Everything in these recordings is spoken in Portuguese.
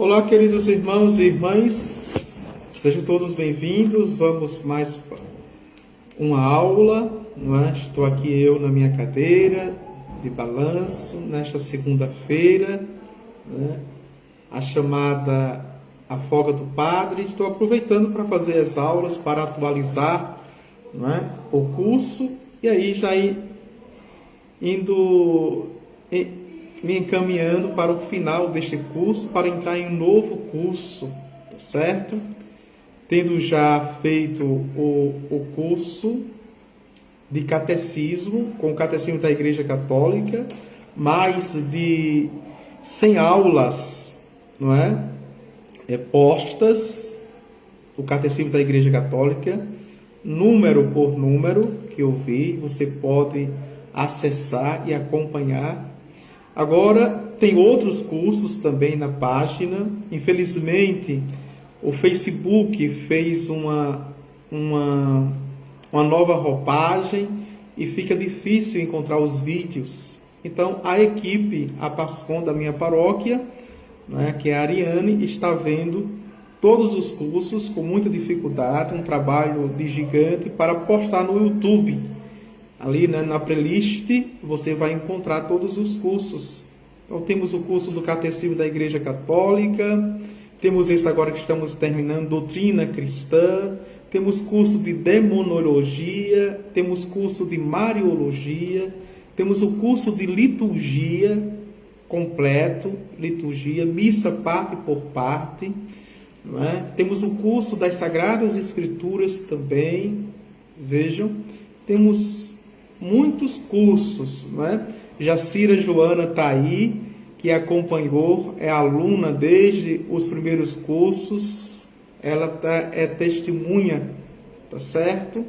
Olá, queridos irmãos e irmãs, sejam todos bem-vindos. Vamos mais uma aula, não é? Estou aqui eu na minha cadeira de balanço nesta segunda-feira, né? A chamada A Folga do Padre. Estou aproveitando para fazer as aulas, para atualizar, não é? O curso e aí já me encaminhando para o final deste curso, para entrar em um novo curso, tá certo? Tendo já feito o curso de catecismo, com o catecismo da Igreja Católica, mais de 100 aulas, não é? Postas, o catecismo da Igreja Católica, número por número, que eu vi, você pode acessar e acompanhar. Agora, tem outros cursos também na página. Infelizmente, o Facebook fez uma nova roupagem e fica difícil encontrar os vídeos. Então, a equipe, a PASCOM da minha paróquia, né, que é a Ariane, está vendo todos os cursos com muita dificuldade, um trabalho de gigante para postar no YouTube. Ali, né, na playlist você vai encontrar todos os cursos. Então temos o curso do Catecismo da Igreja Católica, temos esse agora que estamos terminando, Doutrina Cristã, temos curso de Demonologia, temos curso de Mariologia, temos o curso de Liturgia completo, Liturgia, Missa parte por parte, não é? Temos o curso das Sagradas Escrituras também, vejam, temos muitos cursos, não é? Jacira Joana está aí, que acompanhou, é aluna desde os primeiros cursos, ela é testemunha, tá certo?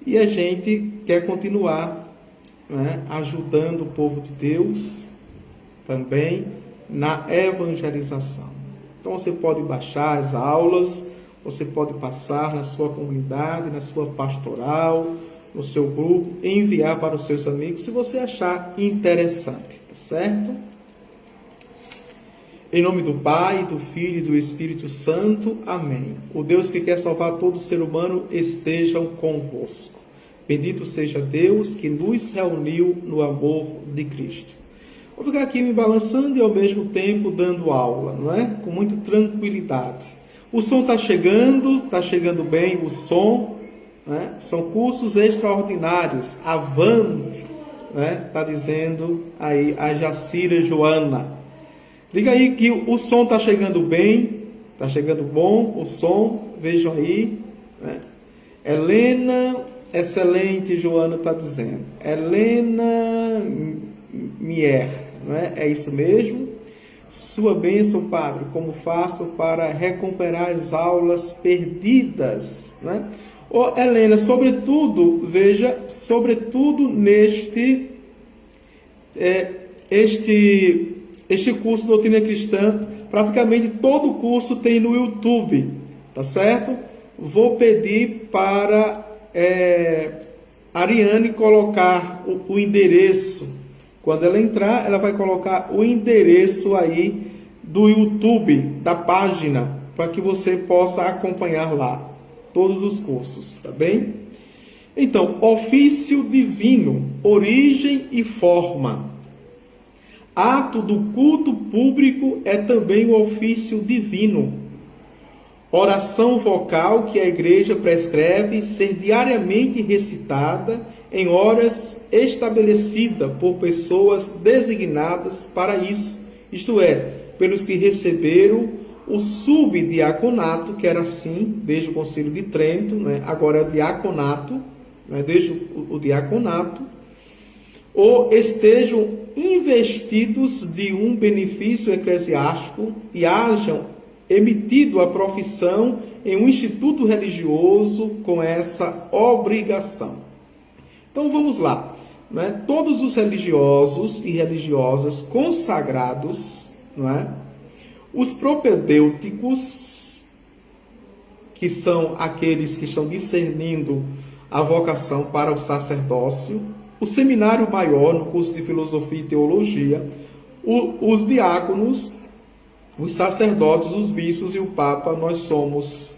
E a gente quer continuar, né, ajudando o povo de Deus também na evangelização. Então você pode baixar as aulas, você pode passar na sua comunidade, na sua pastoral, no seu grupo, enviar para os seus amigos, se você achar interessante, tá certo? Em nome do Pai, do Filho e do Espírito Santo. Amém. O Deus que quer salvar todo ser humano esteja convosco. Bendito seja Deus que nos reuniu no amor de Cristo. Vou ficar aqui me balançando e ao mesmo tempo dando aula, não é? Com muita tranquilidade. O som está chegando bem o som. Né? São cursos extraordinários. Avante, né? Está dizendo aí a Jacira Joana. Diga aí que o som está chegando bem, está chegando bom o som, vejam aí, né? Helena, excelente, Joana está dizendo. Helena Mier, não é? É isso mesmo? Sua bênção, Padre, como faço para recuperar as aulas perdidas, né? Oh, Helena, sobretudo, veja, sobretudo neste este curso de Doutrina Cristã, praticamente todo o curso tem no YouTube, tá certo? Vou pedir para Ariane colocar o endereço. Quando ela entrar, ela vai colocar o endereço aí do YouTube, da página, para que você possa acompanhar lá todos os cursos, tá bem? Então, ofício divino, origem e forma. Ato do culto público é também o ofício divino. Oração vocal que a igreja prescreve ser diariamente recitada em horas estabelecidas por pessoas designadas para isso, isto é, pelos que receberam o subdiaconato, que era assim, desde o Concílio de Trento, né? Agora é o diaconato, né? Desde o diaconato, ou estejam investidos de um benefício eclesiástico e hajam emitido a profissão em um instituto religioso com essa obrigação. Então vamos lá, né? Todos os religiosos e religiosas consagrados, não é? Os propedêuticos, que são aqueles que estão discernindo a vocação para o sacerdócio, o seminário maior no curso de filosofia e teologia, os diáconos, os sacerdotes, os bispos e o Papa, nós somos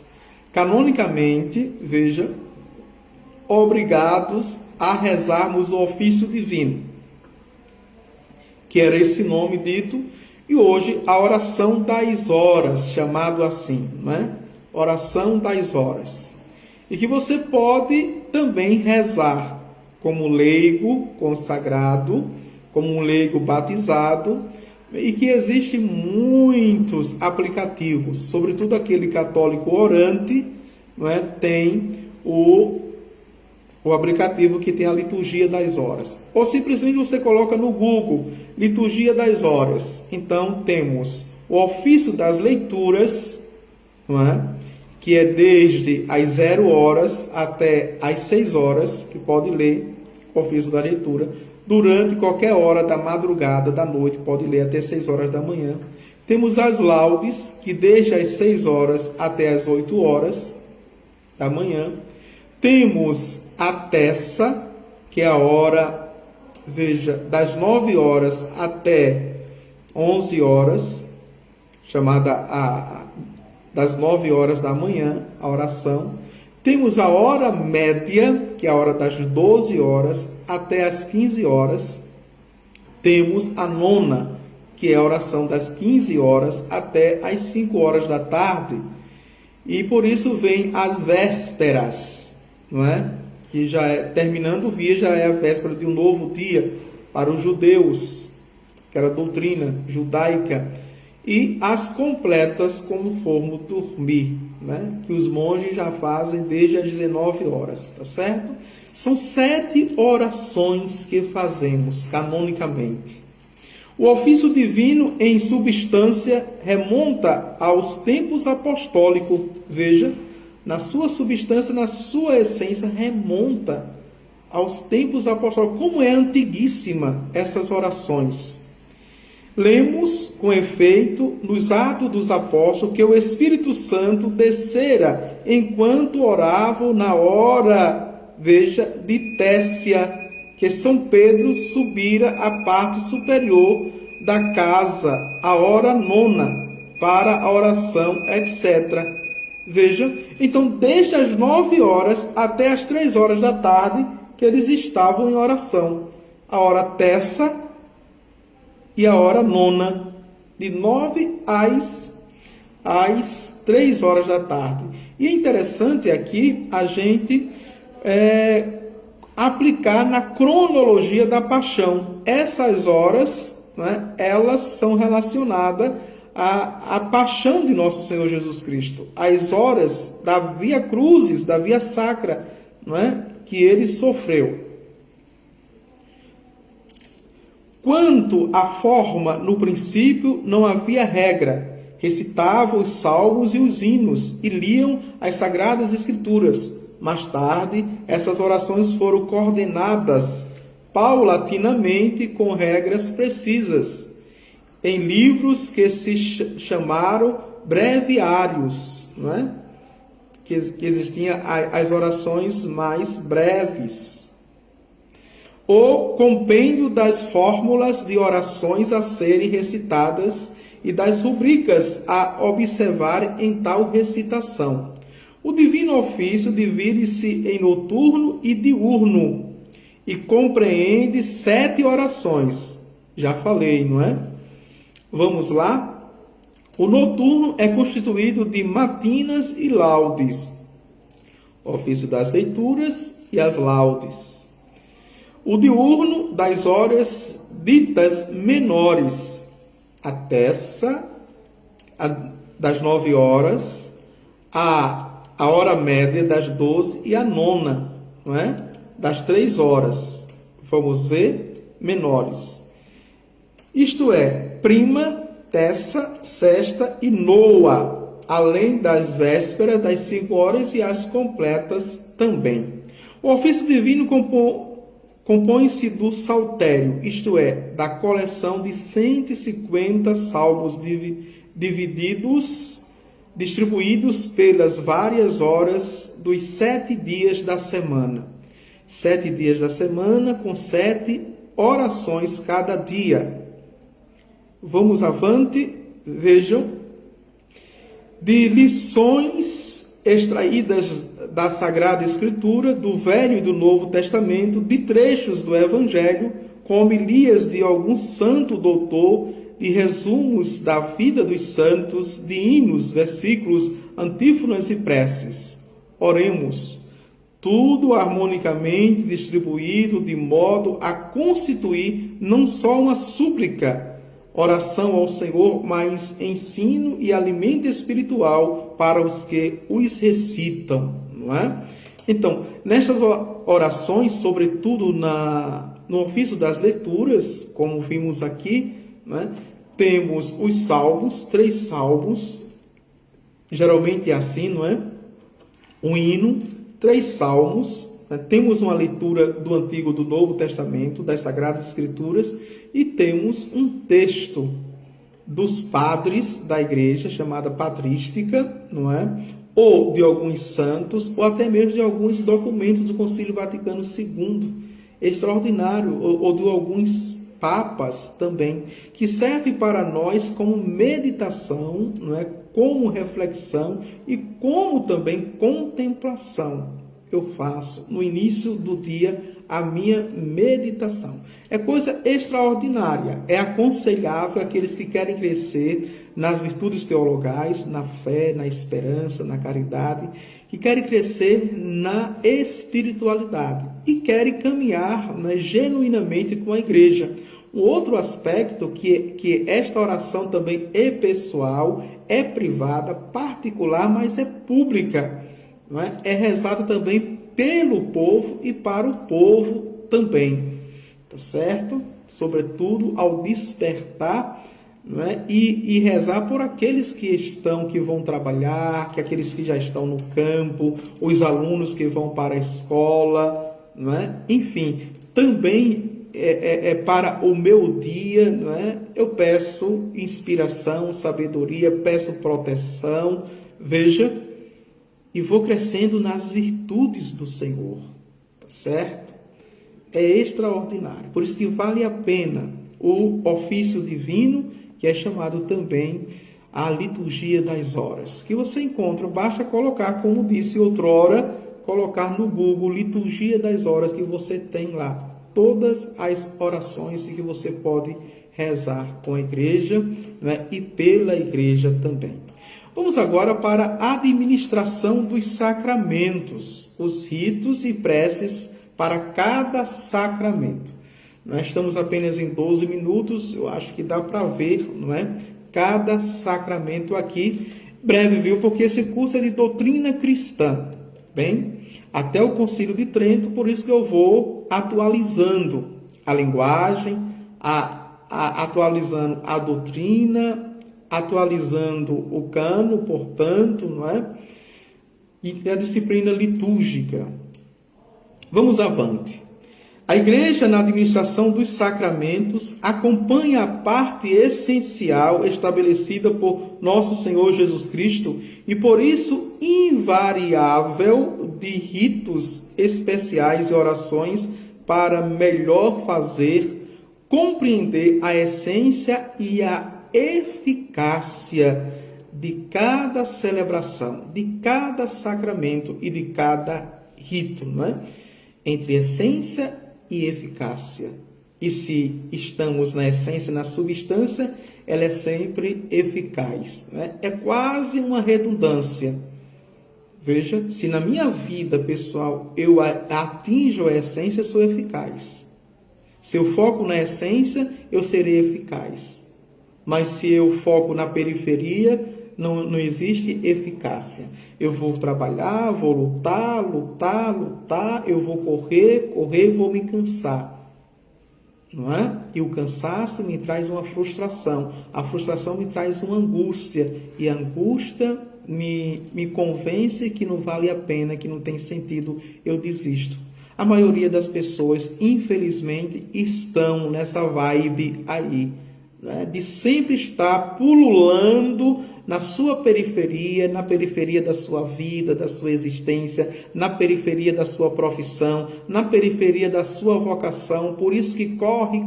canonicamente, veja, obrigados a rezarmos o ofício divino, que era esse nome dito, e hoje a oração das horas, chamado assim, né? Oração das horas. E que você pode também rezar como leigo consagrado, como um leigo batizado, e que existem muitos aplicativos, sobretudo aquele católico orante, não é? Tem o aplicativo que tem a liturgia das horas. Ou simplesmente você coloca no Google, liturgia das horas. Então temos o ofício das leituras, não é? Que é desde as 0 horas até as 6 horas, que pode ler o ofício da leitura. Durante qualquer hora da madrugada, da noite, pode ler até 6 horas da manhã. Temos as laudes, que desde as 6 horas até as 8 horas da manhã. Temos a Tessa, que é a hora, veja, das 9 horas até 11 horas, chamada das 9 horas da manhã, a oração. Temos a hora média, que é a hora das 12 horas até as 15 horas. Temos a nona, que é a oração das 15 horas até as 5 horas da tarde. E por isso vem as vésperas, não é? Que já é, terminando o dia, já é a véspera de um novo dia para os judeus, que era a doutrina judaica. E as completas, como formos dormir, né? Que os monges já fazem desde as 19 horas, tá certo? São 7 orações que fazemos canonicamente. O ofício divino, em substância, remonta aos tempos apostólicos. Veja, na sua substância, na sua essência, remonta aos tempos apostólicos. Como é antiguíssima essas orações. Lemos, com efeito, nos Atos dos Apóstolos, que o Espírito Santo descera enquanto oravam na hora, veja, de Técia, que São Pedro subira à parte superior da casa, a hora nona, para a oração, etc. Veja, então, desde as 9 horas até as 3 horas da tarde, que eles estavam em oração. A hora Tessa e a hora nona, de 9 às 3 horas da tarde. E é interessante aqui a gente aplicar na cronologia da paixão. Essas horas, né, elas são relacionadas à paixão de nosso Senhor Jesus Cristo. As horas da Via Crucis, da Via Sacra, não é, que ele sofreu. Quanto à forma, no princípio não havia regra. Recitavam os salmos e os hinos e liam as sagradas escrituras. Mais tarde, essas orações foram coordenadas paulatinamente com regras precisas, em livros que se chamaram breviários, não é? Que existiam as orações mais breves. O compêndio das fórmulas de orações a serem recitadas e das rubricas a observar em tal recitação. O Divino Ofício divide-se em noturno e diurno e compreende 7 orações. Já falei, não é? Vamos lá? O noturno é constituído de matinas e laudes, o ofício das leituras e as laudes. O diurno, das horas ditas menores, a Tessa, das 9 horas, a hora média das 12 e a nona, não é? Das 3 horas. Vamos ver, menores. Isto é, prima, Tessa, sexta e noa, além das vésperas das 5 horas e as completas também. O ofício divino compõe-se do saltério, isto é, da coleção de 150 salmos distribuídos pelas várias horas dos 7 dias da semana. 7 dias da semana com 7 orações cada dia. Vamos avante, vejam, de lições extraídas da Sagrada Escritura, do Velho e do Novo Testamento, de trechos do Evangelho, com homilias de algum santo doutor, de resumos da vida dos santos, de hinos, versículos, antífonas e preces. Oremos. Tudo harmonicamente distribuído de modo a constituir não só uma súplica, oração ao Senhor, mas ensino e alimento espiritual para os que os recitam, não é? Então, nestas orações, sobretudo no ofício das leituras, como vimos aqui, não é? Temos os salmos, 3 salmos, geralmente é assim, não é? Um hino, 3 salmos, né? Temos uma leitura do Antigo e do Novo Testamento, das Sagradas Escrituras, e temos um texto dos padres da igreja, chamada patrística, não é? Ou de alguns santos, ou até mesmo de alguns documentos do Concílio Vaticano II, extraordinário, ou de alguns papas também, que serve para nós como meditação, não é? Como reflexão e como também contemplação. Eu faço no início do dia a minha meditação. É coisa extraordinária, é aconselhável àqueles que querem crescer nas virtudes teologais, na fé, na esperança, na caridade, que querem crescer na espiritualidade e querem caminhar, né, genuinamente com a igreja. Um outro aspecto que esta oração também é pessoal, é privada, particular, mas é pública. Não é? É rezada também pelo povo e para o povo também. Tá certo? Sobretudo ao despertar, não é? E rezar por aqueles que vão trabalhar, aqueles que já estão no campo, os alunos que vão para a escola, não é? Enfim, também para o meu dia, não é? Eu peço inspiração, sabedoria, peço proteção, veja, e vou crescendo nas virtudes do Senhor, tá certo? É extraordinário, por isso que vale a pena o ofício divino, que é chamado também a liturgia das horas, que você encontra, basta colocar, como disse outrora, colocar no Google liturgia das horas, que você tem lá todas as orações que você pode rezar com a igreja, né, e pela igreja também. Vamos agora para a administração dos sacramentos, os ritos e preces para cada sacramento. Nós estamos apenas em 12 minutos, eu acho que dá para ver, não é? Cada sacramento aqui, breve, viu? Porque esse curso é de doutrina cristã, bem? Até o Concílio de Trento, por isso que eu vou atualizando a linguagem, atualizando a doutrina, atualizando o cano, portanto, não é? E a disciplina litúrgica. Vamos avante. A Igreja, na administração dos sacramentos, acompanha a parte essencial estabelecida por nosso Senhor Jesus Cristo e, por isso, invariável de ritos especiais e orações para melhor fazer, compreender a essência e a eficácia de cada celebração, de cada sacramento e de cada rito, não é? Entre essência e eficácia. E se estamos na essência, na substância, ela é sempre eficaz, né? É quase uma redundância. Veja, se na minha vida pessoal eu atinjo a essência, eu sou eficaz. Se eu foco na essência, eu serei eficaz. Mas se eu foco na periferia, não existe eficácia. Eu vou trabalhar, vou lutar, eu vou correr, vou me cansar. Não é? E o cansaço me traz uma frustração. A frustração me traz uma angústia. E a angústia me convence que não vale a pena, que não tem sentido, eu desisto. A maioria das pessoas, infelizmente, estão nessa vibe aí, né? De sempre estar pululando na sua periferia, na periferia da sua vida, da sua existência, na periferia da sua profissão, na periferia da sua vocação. Por isso que corre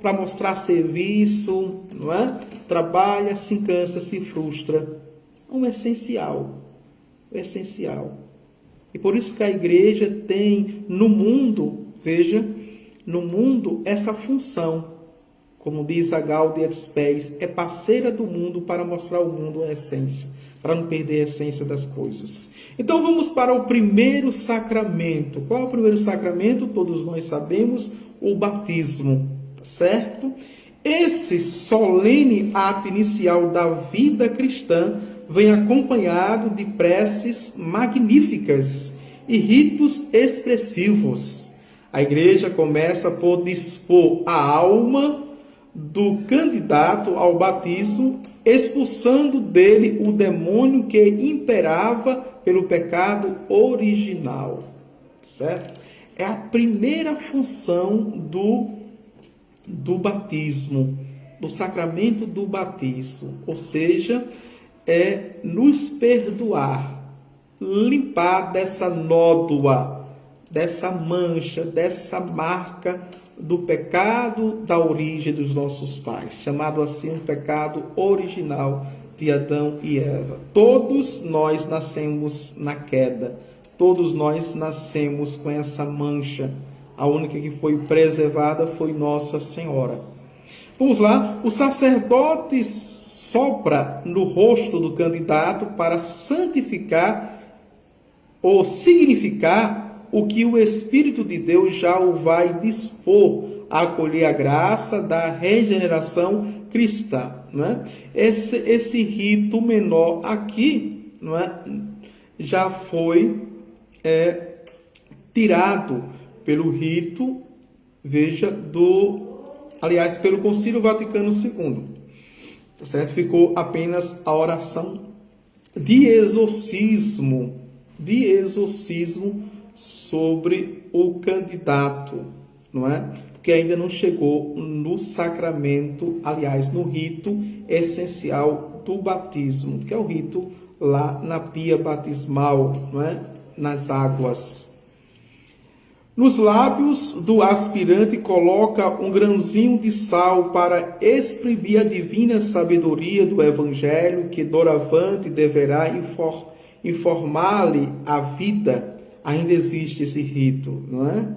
para mostrar serviço, não é? Trabalha, se cansa, se frustra. O essencial. E por isso que a igreja tem no mundo, veja, no mundo essa função. Como diz a Gaudium et Spes, é parceira do mundo para mostrar ao mundo a essência, para não perder a essência das coisas. Então vamos para o primeiro sacramento. Qual é o primeiro sacramento? Todos nós sabemos, o batismo, certo? Esse solene ato inicial da vida cristã vem acompanhado de preces magníficas e ritos expressivos. A igreja começa por dispor a alma do candidato ao batismo, expulsando dele o demônio que imperava pelo pecado original. Certo? É a primeira função do batismo, do sacramento do batismo, ou seja, é nos perdoar, limpar dessa nódoa, dessa mancha, dessa marca do pecado da origem dos nossos pais, chamado assim um pecado original de Adão e Eva. Todos nós nascemos na queda, todos nós nascemos com essa mancha. A única que foi preservada foi Nossa Senhora. Vamos lá, o sacerdote sopra no rosto do candidato para santificar ou significar o que o Espírito de Deus já o vai dispor a acolher a graça da regeneração cristã. Não é? Esse rito menor aqui, não é? Já foi tirado pelo rito, veja, pelo Concílio Vaticano II. Certo? Ficou apenas a oração de exorcismo sobre o candidato, não é? Porque ainda não chegou no sacramento, aliás, no rito essencial do batismo, que é o rito lá na pia batismal, não é? Nas águas. Nos lábios do aspirante coloca um grãozinho de sal para exprimir a divina sabedoria do Evangelho que doravante deverá informar-lhe a vida. Ainda existe esse rito, não é?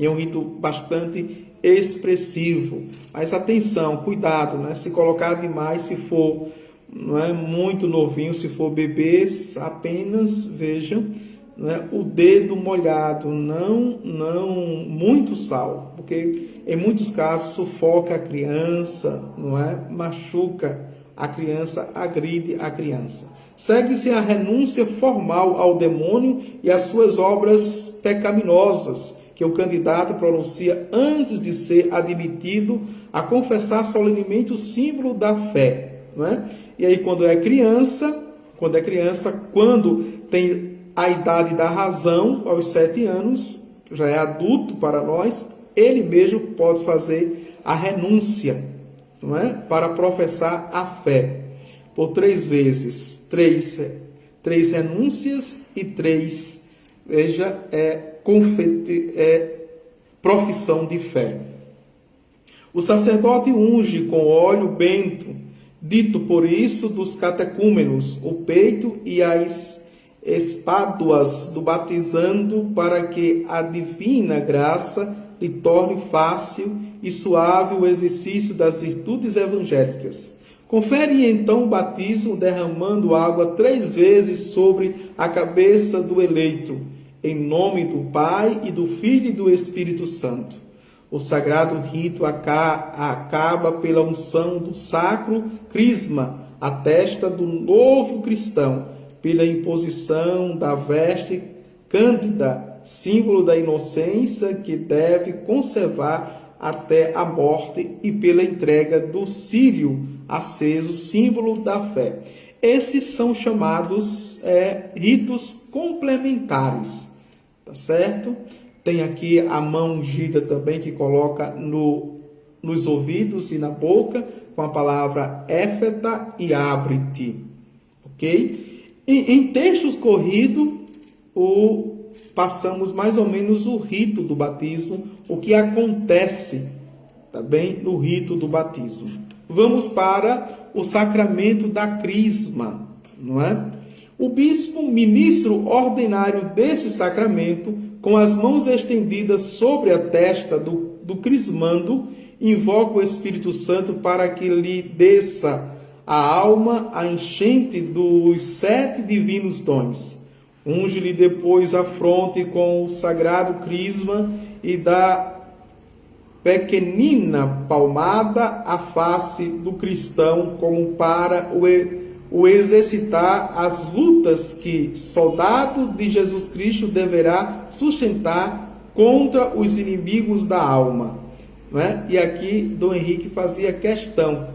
É um rito bastante expressivo. Mas atenção, cuidado, né? Se colocar demais, se for, não é, muito novinho, se for bebê, apenas, vejam, né, o dedo molhado, não muito sal, porque em muitos casos sufoca a criança, não é? Machuca a criança, agride a criança. Segue-se a renúncia formal ao demônio e às suas obras pecaminosas, que o candidato pronuncia antes de ser admitido a confessar solenemente o símbolo da fé, não é? E aí quando tem a idade da razão, aos 7 anos, já é adulto para nós, ele mesmo pode fazer a renúncia, não é? Para professar a fé. Por 3 vezes, 3 renúncias e 3, veja, profissão de fé. O sacerdote unge com óleo bento, dito por isso dos catecúmenos, o peito e as espáduas do batizando, para que a divina graça lhe torne fácil e suave o exercício das virtudes evangélicas. Confere então o batismo derramando água 3 vezes sobre a cabeça do eleito, em nome do Pai e do Filho e do Espírito Santo. O sagrado rito acaba pela unção do sacro crisma, a testa do novo cristão, pela imposição da veste cândida, símbolo da inocência que deve conservar até a morte, e pela entrega do círio aceso, símbolo da fé. Esses são chamados ritos complementares, tá certo? Tem aqui a mão ungida também, que coloca no nos ouvidos e na boca com a palavra éfeta e abre-te. Ok? Em textos corridos, passamos mais ou menos o rito do batismo, o que acontece também no rito do batismo. Vamos para o sacramento da crisma, não é? O bispo, ministro ordinário desse sacramento, com as mãos estendidas sobre a testa do crismando, invoca o Espírito Santo para que lhe desça a alma a enchente dos 7 divinos dons. Unge-lhe depois a fronte com o sagrado crisma e dá pequenina palmada à face do cristão, como para o exercitar as lutas que soldado de Jesus Cristo deverá sustentar contra os inimigos da alma. Não é? E aqui Dom Henrique fazia questão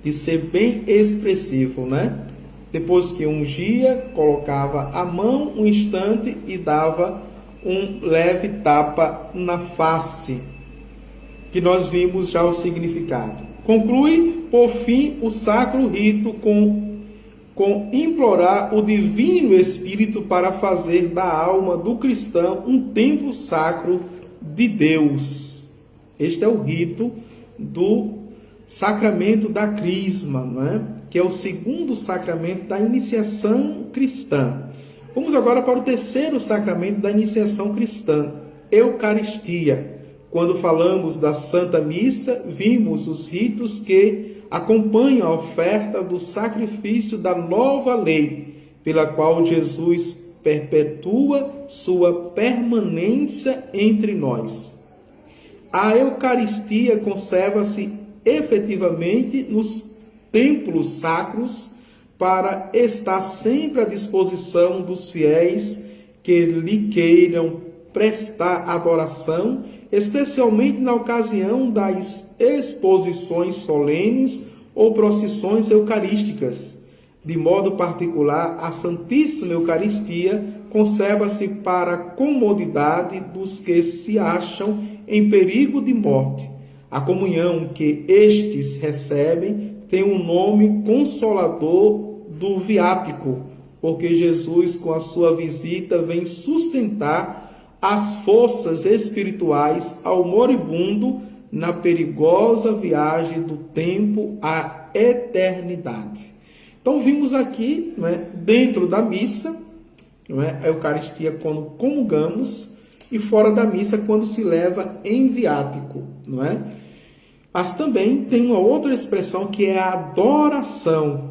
de ser bem expressivo, né? Depois que ungia, colocava a mão um instante e dava um leve tapa na face, que nós vimos já o significado. Conclui, por fim, o sacro rito com implorar o Divino Espírito para fazer da alma do cristão um templo sacro de Deus. Este é o rito do sacramento da crisma, não é? Que é o segundo sacramento da iniciação cristã. Vamos agora para o terceiro sacramento da iniciação cristã, Eucaristia. Quando falamos da Santa Missa, vimos os ritos que acompanham a oferta do sacrifício da nova lei, pela qual Jesus perpetua sua permanência entre nós. A Eucaristia conserva-se efetivamente nos templos sacros para estar sempre à disposição dos fiéis que lhe queiram prestar adoração, especialmente na ocasião das exposições solenes ou procissões eucarísticas. De modo particular, a Santíssima Eucaristia conserva-se para a comodidade dos que se acham em perigo de morte. A comunhão que estes recebem tem um nome consolador do viático, porque Jesus, com a sua visita, vem sustentar as forças espirituais ao moribundo na perigosa viagem do tempo à eternidade. Então vimos aqui, não é, dentro da missa, não é, a Eucaristia quando comungamos, e fora da missa quando se leva em viático, não é? Mas também tem uma outra expressão que é a adoração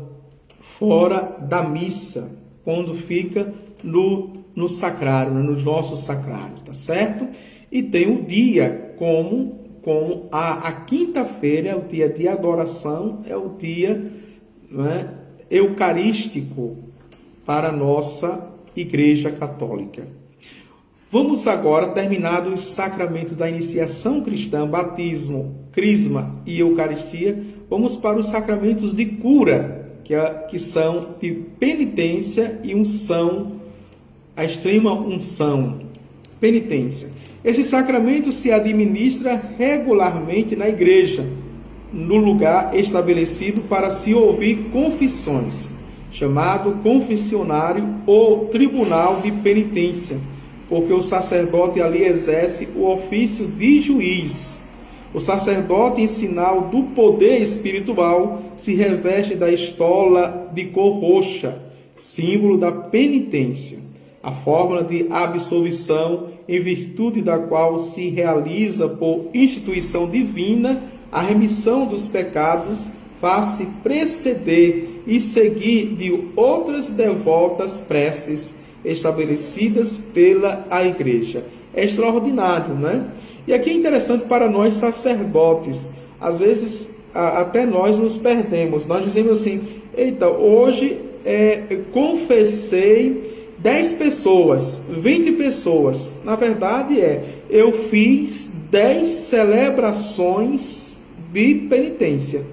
fora da missa, quando fica no sacrário, né, nos nossos sacrários, tá certo? E tem o dia como a quinta-feira é o dia de adoração, é o dia, né, eucarístico para a nossa Igreja Católica. Vamos agora, terminado os sacramentos da iniciação cristã, batismo, crisma e Eucaristia, vamos para os sacramentos de cura, que são de penitência e unção, a extrema unção, penitência. Esse sacramento se administra regularmente na igreja, no lugar estabelecido para se ouvir confissões, chamado confessionário ou tribunal de penitência, porque o sacerdote ali exerce o ofício de juiz. O sacerdote, em sinal do poder espiritual, se reveste da estola de cor roxa, símbolo da penitência, a fórmula de absolvição em virtude da qual se realiza por instituição divina a remissão dos pecados, faz-se preceder e seguir de outras devotas preces estabelecidas pela a Igreja. É extraordinário, né? E aqui é interessante para nós sacerdotes. Às vezes, até nós nos perdemos. Nós dizemos assim, eita, hoje confessei 10 pessoas, 20 pessoas. Na verdade eu fiz 10 celebrações de penitência.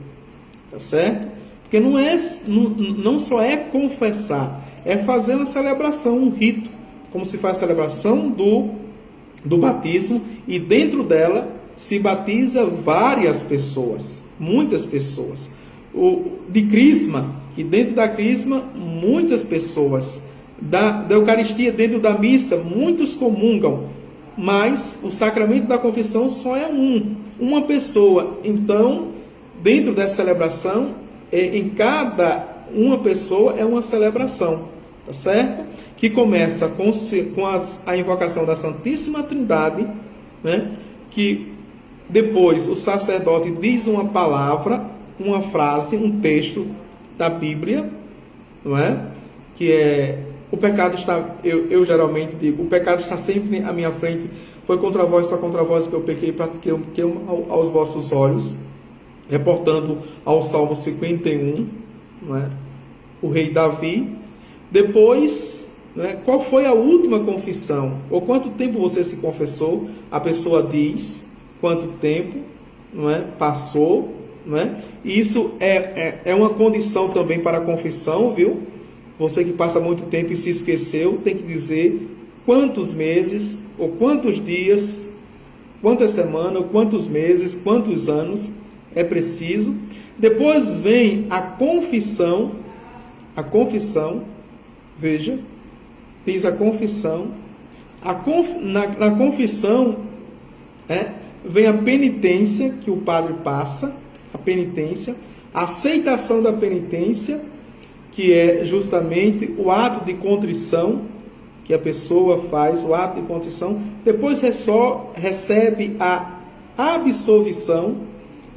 Tá certo? Porque não só é confessar, é fazer uma celebração, um rito, como se faz a celebração do batismo, e dentro dela se batiza várias pessoas, muitas pessoas. O de crisma, que dentro da crisma, muitas pessoas. Da Eucaristia, dentro da missa, muitos comungam, mas o sacramento da confissão só é uma pessoa. Então, dentro dessa celebração, em cada uma pessoa é uma celebração, tá certo? Que começa com a invocação da Santíssima Trindade, né? Que depois o sacerdote diz uma palavra, uma frase, um texto da Bíblia, não é? Que é: o pecado está, eu geralmente digo, o pecado está sempre à minha frente, foi contra vós, só contra vós que eu pequei, pratiquei o que aos vossos olhos, reportando ao Salmo 51, não é? O rei Davi. Depois, né, qual foi a última confissão? Ou quanto tempo você se confessou? A pessoa diz quanto tempo, não é? Passou, não é? E isso é uma condição também para a confissão, viu? Você que passa muito tempo e se esqueceu, tem que dizer quantos meses, ou quantos dias, quantas semanas, ou quantos meses, quantos anos é preciso. Depois vem a confissão, veja, diz a confissão. Na confissão vem a penitência que o padre passa, a penitência, a aceitação da penitência, que é justamente o ato de contrição que a pessoa faz, o ato de contrição. Depois recebe a absolvição,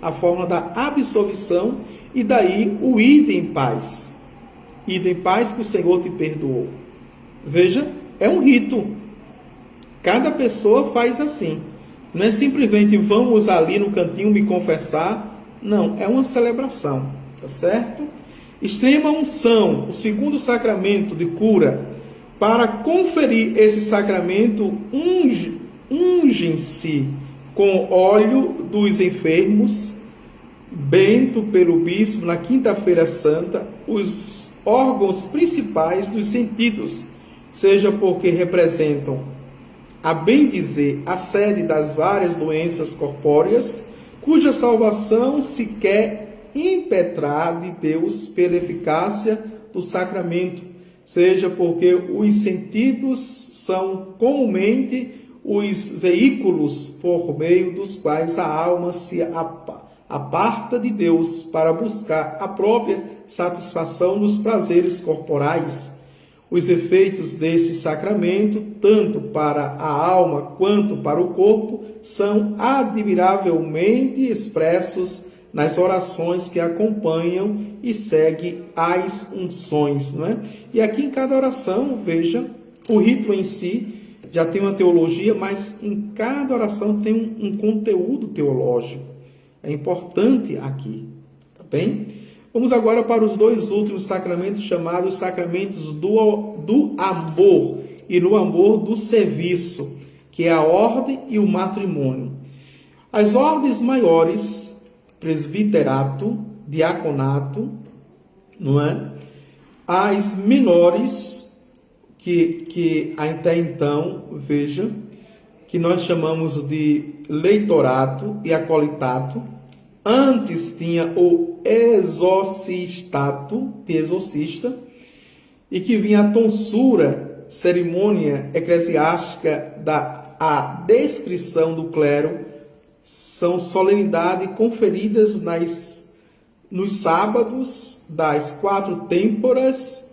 a forma da absolvição, e daí o ide em paz. Ide em paz que o Senhor te perdoou. Veja, é um rito. Cada pessoa faz assim. Não é simplesmente vamos ali no cantinho me confessar. Não, é uma celebração, tá certo? Extrema unção, o segundo sacramento de cura. Para conferir esse sacramento, ungem-se com óleo dos enfermos, bento pelo bispo na quinta-feira santa, os órgãos principais dos sentidos, seja porque representam, a bem dizer, a sede das várias doenças corpóreas, cuja salvação se quer impetrar de Deus pela eficácia do sacramento, seja porque os sentidos são comumente os veículos por meio dos quais a alma se aparta de Deus para buscar a própria satisfação nos prazeres corporais. Os efeitos desse sacramento, tanto para a alma quanto para o corpo, são admiravelmente expressos nas orações que acompanham e seguem as unções, não é? E aqui em cada oração, veja, o rito em si já tem uma teologia, mas em cada oração tem um conteúdo teológico. É importante aqui, tá bem? Vamos agora para os dois últimos sacramentos, chamados sacramentos do amor e no amor do serviço, que é a ordem e o matrimônio. As ordens maiores, presbiterato, diaconato, não é? As menores, que até então, veja, que nós chamamos de leitorato e acolitato. Antes tinha o exorcistato, de exorcista, e que vinha a tonsura, cerimônia eclesiástica a descrição do clero, são solenidades conferidas nos sábados das 4 têmporas,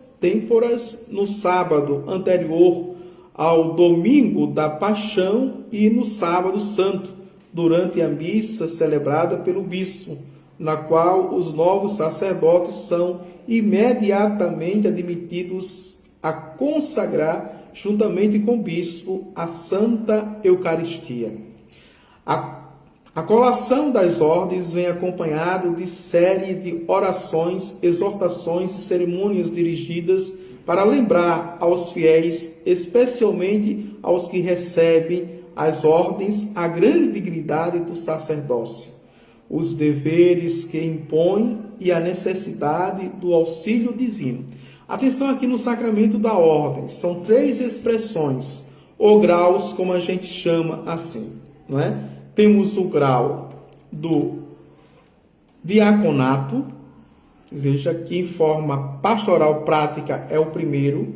no sábado anterior ao domingo da Paixão e no sábado santo, durante a missa celebrada pelo bispo, na qual os novos sacerdotes são imediatamente admitidos a consagrar, juntamente com o bispo, a Santa Eucaristia. A colação das ordens vem acompanhado de série de orações, exortações e cerimônias dirigidas para lembrar aos fiéis, especialmente aos que recebem as ordens, a grande dignidade do sacerdócio, os deveres que impõe e a necessidade do auxílio divino. Atenção aqui no sacramento da ordem, são 3 expressões, ou graus, como a gente chama assim, não é? temos o grau do diaconato. Veja que em forma pastoral prática é o primeiro,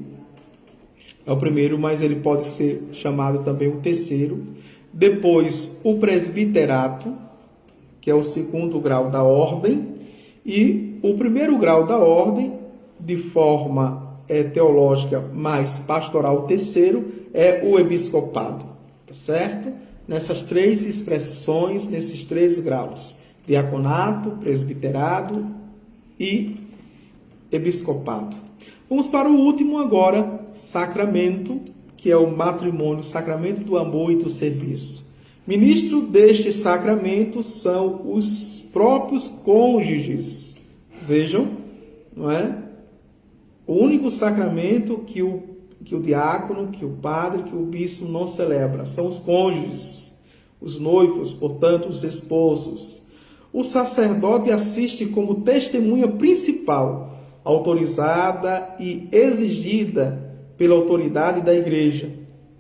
mas ele pode ser chamado também o terceiro. Depois o presbiterato, que é o segundo grau da ordem, e o primeiro grau da ordem, de forma teológica mais pastoral, o terceiro é o episcopado, tá certo? Nessas três expressões, nesses três graus: diaconato, presbiterado e episcopado. Vamos para o último agora, sacramento, que é o matrimônio, sacramento do amor e do serviço. Ministro deste sacramento são os próprios cônjuges. Vejam, não é? O único sacramento que o diácono, que o padre, que o bispo não celebra são os cônjuges, os noivos, portanto, os esposos. O sacerdote assiste como testemunha principal, autorizada e exigida pela autoridade da igreja.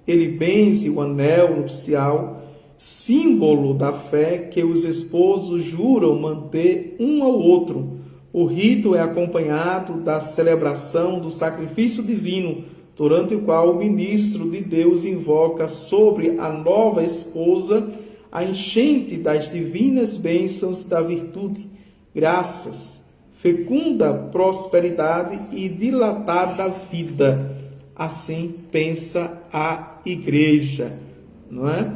Ele benze o anel nupcial, símbolo da fé que os esposos juram manter um ao outro. O rito é acompanhado da celebração do sacrifício divino, durante o qual o ministro de Deus invoca sobre a nova esposa a enchente das divinas bênçãos da virtude, graças, fecunda prosperidade e dilatada vida. Assim pensa a igreja, não é?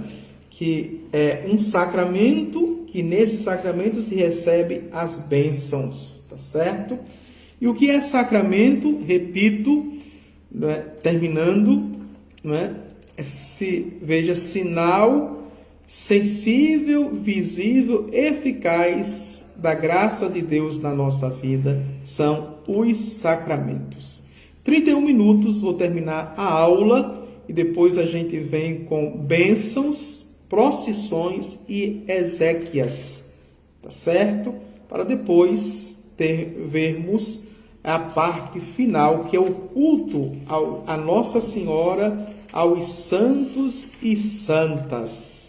Que é um sacramento, que nesse sacramento se recebe as bênçãos, tá certo? E o que é sacramento? Repito, né? Terminando, né? Veja, sinal sensível, visível, eficaz da graça de Deus na nossa vida são os sacramentos. 31 minutos, vou terminar a aula e depois a gente vem com bênçãos, procissões e exéquias, tá certo? Para depois vermos a parte final, que é o culto a Nossa Senhora, aos santos e santas.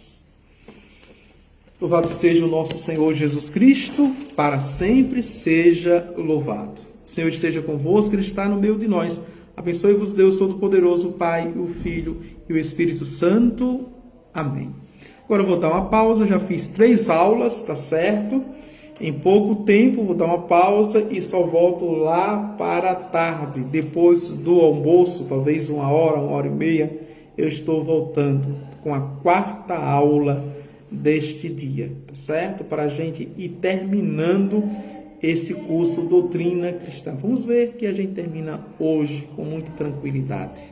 Louvado seja o nosso Senhor Jesus Cristo, para sempre seja louvado. O Senhor esteja convosco, Ele está no meio de nós. Abençoe-vos Deus Todo-Poderoso, Pai, o Filho e o Espírito Santo. Amém. Agora eu vou dar uma pausa, já fiz 3 aulas, tá certo? Em pouco tempo vou dar uma pausa e só volto lá para a tarde, depois do almoço, talvez 1 hora, 1h30, eu estou voltando com a 4ª aula deste dia, tá certo? Para a gente ir terminando esse curso Doutrina Cristã. Vamos ver que a gente termina hoje com muita tranquilidade.